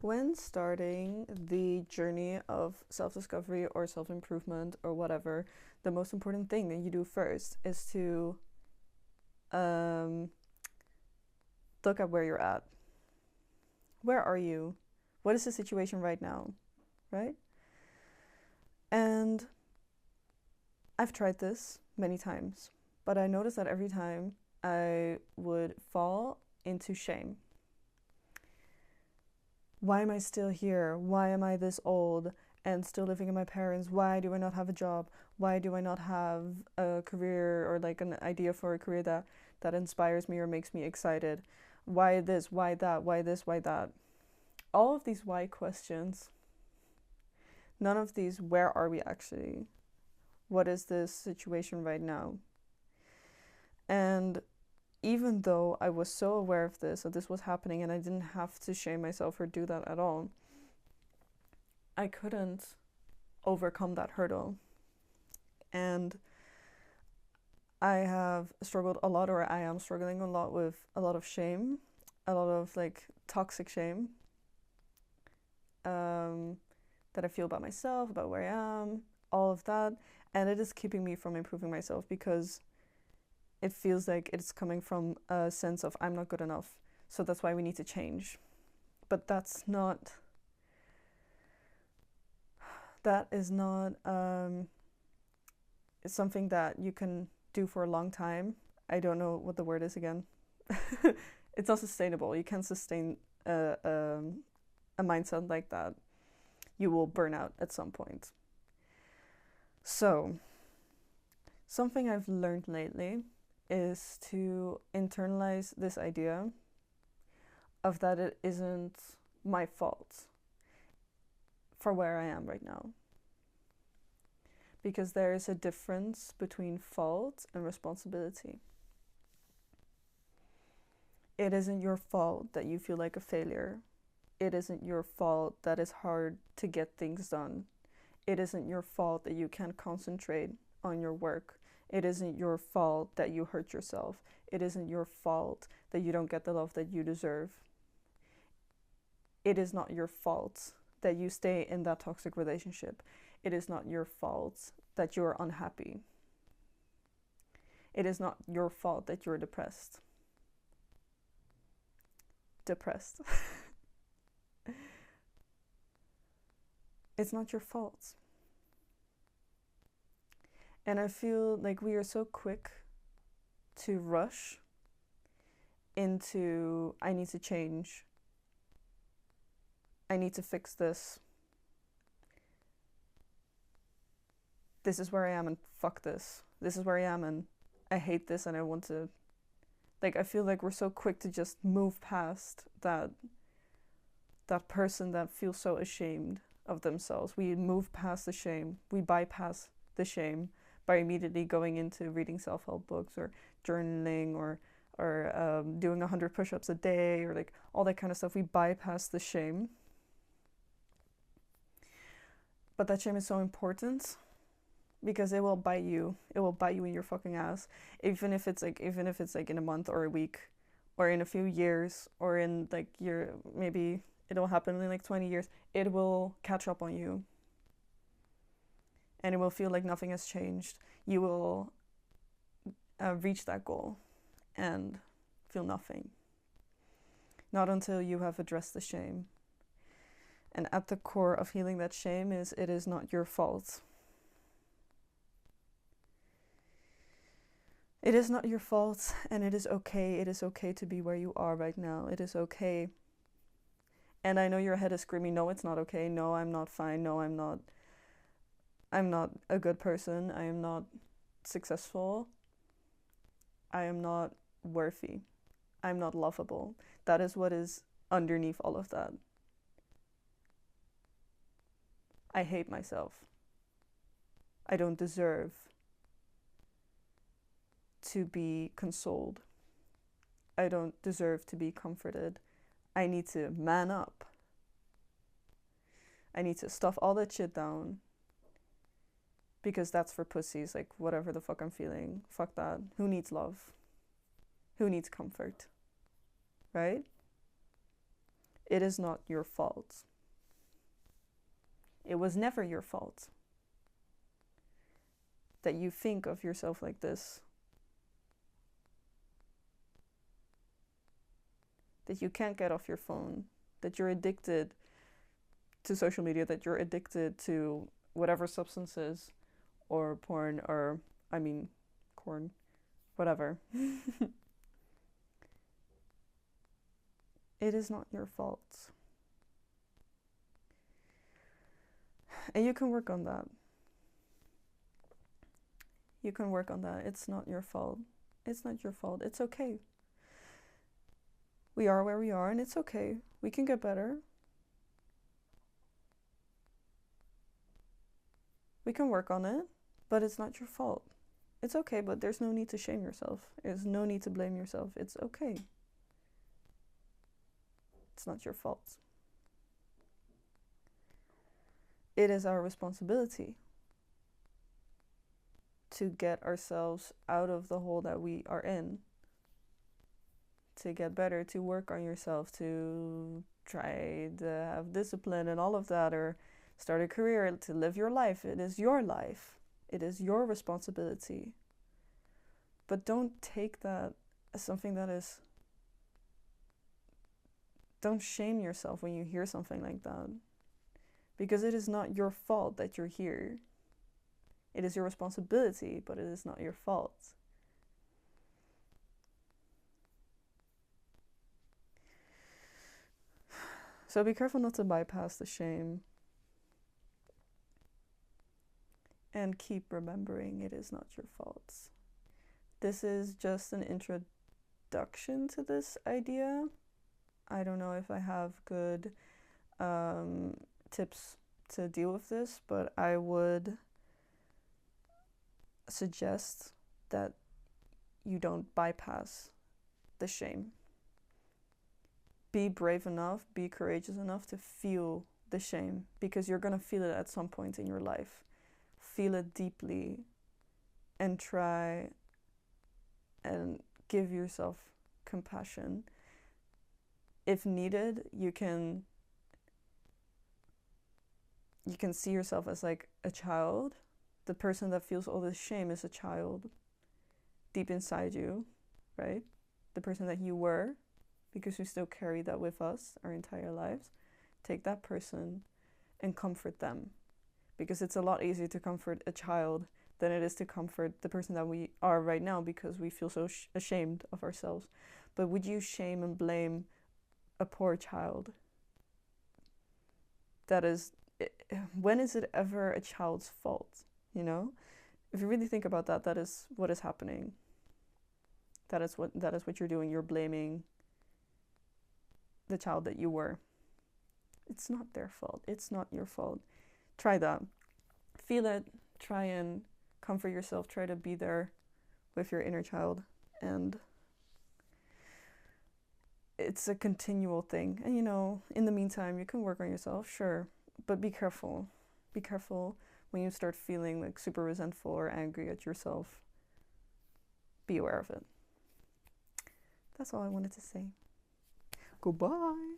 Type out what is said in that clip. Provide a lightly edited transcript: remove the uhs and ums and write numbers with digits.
When starting the journey of self discovery or self improvement or whatever, the most important thing that you do first is to um, look at where you're at. Where are you? What is the situation right now? Right? And I've tried this many times, but I noticed that every time I would fall into shame. Why am I still here? Why am I this old and still living in my parents? Why do I not have a job? Why do I not have a career or like an idea for a career that inspires me or makes me excited? Why this? Why that? Why this? Why that? All of these why questions, none of these where are we actually? What is this situation right now? And even though I was so aware of this, that this was happening, and I didn't have to shame myself or do that at all, I couldn't overcome that hurdle. And I have struggled a lot, or I am struggling a lot with a lot of shame, a lot of like toxic shame that I feel about myself, about where I am, all of that. And it is keeping me from improving myself because it feels like it's coming from a sense of I'm not good enough. So that's why we need to change. But that is not it's something that you can do for a long time. I don't know what the word is again. It's not sustainable. You can't sustain a mindset like that. You will burn out at some point. So, something I've learned lately is to internalize this idea of that it isn't my fault for where I am right now. Because there is a difference between fault and responsibility. It isn't your fault that you feel like a failure. It isn't your fault that it's hard to get things done. It isn't your fault that you can't concentrate on your work. It isn't your fault that you hurt yourself. It isn't your fault that you don't get the love that you deserve. It is not your fault that you stay in that toxic relationship. It is not your fault that you're unhappy. It is not your fault that you're depressed. Depressed. It's not your fault. And I feel like we are so quick to rush into I need to change. I need to fix this. This is where I am and fuck this. This is where I am and I hate this and I want to like I feel like we're so quick to just move past that person that feels so ashamed of themselves. We move past the shame. We bypass the shame by immediately going into reading self-help books or journaling or doing 100 push-ups a day or like all that kind of stuff. We bypass the shame, but that shame is so important because it will bite you. It will bite you in your fucking ass. Even if it's like in a month or a week or in a few years or in like your maybe it'll happen in like 20 years. It will catch up on you. And it will feel like nothing has changed. You will reach that goal and feel nothing. Not until you have addressed the shame. And at the core of healing that shame is it is not your fault. It is not your fault, and it is okay. It is okay to be where you are right now. It is okay. And I know your head is screaming, no, it's not okay. No, I'm not fine. No, I'm not. I'm not a good person. I am not successful. I am not worthy. I'm not lovable. That is what is underneath all of that. I hate myself. I don't deserve to be consoled. I don't deserve to be comforted. I need to man up. I need to stuff all that shit down because that's for pussies. Like, whatever the fuck I'm feeling, fuck that. Who needs love? Who needs comfort? Right? It is not your fault. It was never your fault that you think of yourself like this. That you can't get off your phone. That you're addicted to social media. That you're addicted to whatever substances or porn or, corn, whatever. It is not your fault. And you can work on that. You can work on that. It's not your fault. It's not your fault. It's okay. We are where we are, and it's okay. We can get better. We can work on it, but it's not your fault. It's okay, but there's no need to shame yourself. There's no need to blame yourself. It's okay. It's not your fault. It is our responsibility to get ourselves out of the hole that we are in, to get better, to work on yourself, to try to have discipline and all of that, or start a career, to live your life. It is your life. It is your responsibility. But don't take that as something that is... Don't shame yourself when you hear something like that. Because it is not your fault that you're here. It is your responsibility, but it is not your fault. So be careful not to bypass the shame. And keep remembering it is not your fault. This is just an introduction to this idea. I don't know if I have good tips to deal with this, but I would suggest that you don't bypass the shame. Be brave enough, be courageous enough to feel the shame, because you're going to feel it at some point in your life. Feel it deeply and try and give yourself compassion. If needed, you can see yourself as like a child. The person that feels all this shame is a child deep inside you, right? The person that you were, because we still carry that with us our entire lives. Take that person and comfort them, because it's a lot easier to comfort a child than it is to comfort the person that we are right now, because we feel so ashamed of ourselves. But would you shame and blame a poor child? That is, when is it ever a child's fault? You know, if you really think about that, that is what is happening. That is what you're doing. You're blaming the child that you were. It's not their fault. It's not your fault. Try that. Feel it. Try and comfort yourself. Try to be there with your inner child. And it's a continual thing. And in the meantime, you can work on yourself, sure. But be careful. Be careful when you start feeling like super resentful or angry at yourself. Be aware of it. That's all I wanted to say. Goodbye.